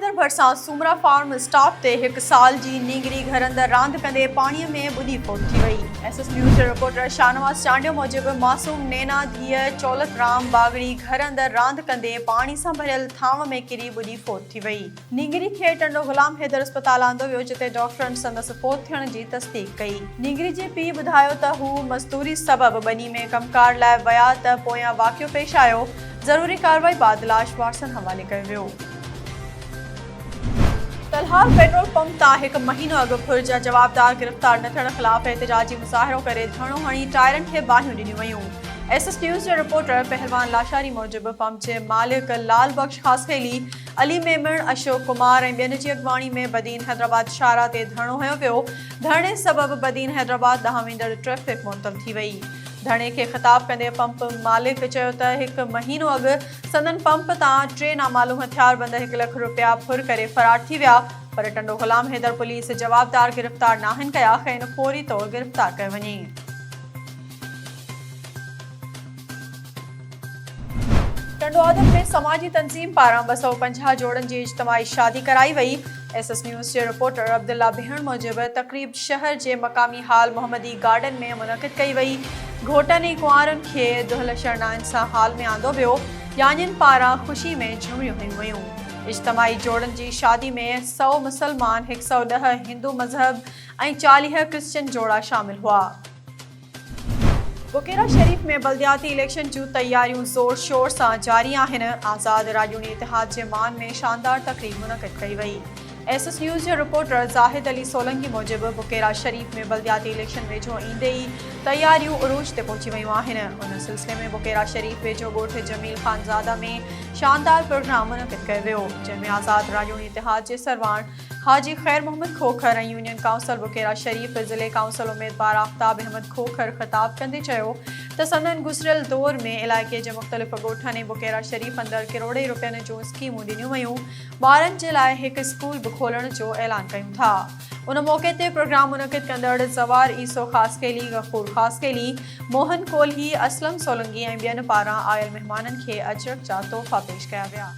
हैदर भरिसां Soomro farm staff ते 1 साल जी नींगरी घर अंदर रांदि कंदे पाणीअ में बुॾी फोत थी वई। एसएस न्यूज़ जे रिपोर्टर शाहनवाज़ चांडियो मूजिबि मासूम नैना धीअ चौलत राम बागड़ी घर अंदर रांदि कंदे पाणी सां भरियल थांव में किरी बुॾी फोत थी वई। नींगरी खे टंडो गुलाम हैदर अस्पताल आंदो वियो जिते डॉक्टरनि संदसि फोत थियण जी तस्दीक कई। नींगरी जे पीउ ॿुधायो त हू मज़दूरी सबबि ॿनी में कमकार लाइ विया त पोयां वाक़ियो पेश आयो। ज़रूरी कार्रवाई बाद लाश वारसनि हवाले कयो वियो। तलहार पेट्रोल पंप तां 1 महीनो अॻु फुर्जा जवाबदार गिरफ़्तार न थियण ख़िलाफ़ एहतिजाजी मुज़ाहिरो करे धरणो हणी टायरनि खे बाहियूं ॾिनियूं वयूं। एसएस न्यूज़ जे रिपोर्टर पहलवान लाशारी मूजिबि पंप जे मालिक लाल बख्श खासखेली, अली मेमण, अशोक कुमार ऐं ॿियनि जी अॻवाणी में बदीन हैदराबाद शाहरा ते धरणो हयो वियो। धरणे सबबि बदीन हैदराबाद ॾांहुं वेंदड़ ट्रैफ़िक मुअतल थी वई। धरणे खे ख़िताब कंदे पंप मालिक चयो त 1 महीनो अॻु संदन पंप तां 3 नामालूम हथियारबंद 1 लख रुपया फुर करे फरार थी विया, पर टंडो गुलाम हैदर पुलिस जवाबदार गिरफ़्तार नाहिन कया। खेनि फौरी तौर गिरफ़्तार कयो वञे। टंडो आदम में समाजी तंज़ीम पारां 250 जोड़नि जी इज्तिमाई शादी कराई वई। एसएस न्यूज़ जे रिपोर्टर अब्दुल्ला भेण मूजिबि तक़रीब शहर जे मक़ामी हाल मोहम्मदी गार्डन में मुनक़िद कई वई। घोटनि ऐं कुंवारनि खे दुहिल शरनाइनि सां हाल में आंदो वियो। यानियुनि पारां ख़ुशी में झुमिरियूं हयूं वयूं। इज्तिमाई जोड़नि जी शादी में 100 मुसलमान, 110 हिंदू मज़हब ऐं 40 क्रिश्चियन जोड़ा शामिल हुआ। बुकेरा शरीफ में बल्दियाती इलेक्शन जूं तैयारियूं ज़ोर शोर सां जारी आहिनि। आज़ाद राजूनी इतिहाद जे मान में शानदार तक़रीब मुनक़िद कई वई। एसएस न्यूज़ जे रिपोर्टर ज़ाहिद अली सोलंकी मूजिबि बुकेरा शरीफ में बल्दियाती इलेक्शन वेझो ईंदे ई तैयारियूं उरूज ते पहुची वयूं आहिनि। उन सिलसिले में बुकेरा शरीफ वेझो ॻोठ जमील ख़ानज़ादा में शानदार प्रोग्राम मुनक़िद कयो वियो, जंहिंमें आज़ाद राजूनी इतिहाद जे सरवाण हाजी ख़ैर मोहम्मद खोखर ऐं यूनियन काउंसिल बुकेरा शरीफ ज़िले काउंसिल उम्मीदवार आफ्ताब अहमद खोखर ख़िताब कंदे चयो त संदन गुज़िरियल दौर में इलाइक़े जे मुख़्तलिफ़ ॻोठनि ऐं बुकेरा शरीफ अंदरि किरोड़े रुपयनि जूं स्कीमूं ॾिनियूं वयूं। ॿारनि जे लाइ 1 स्कूल बि खोलण जो ऐलान कयूं था। उन मौक़े ते प्रोग्राम मुनक़िद कंदड़ ज़वार ईसो ख़ासखेली, गफ़ूर ख़ासखेली, मोहन कोल्ही, असलम सोलंकी ऐं ॿियनि पारां आयल महिमाननि खे अजरक जा तोहफ़ा पेश कया विया।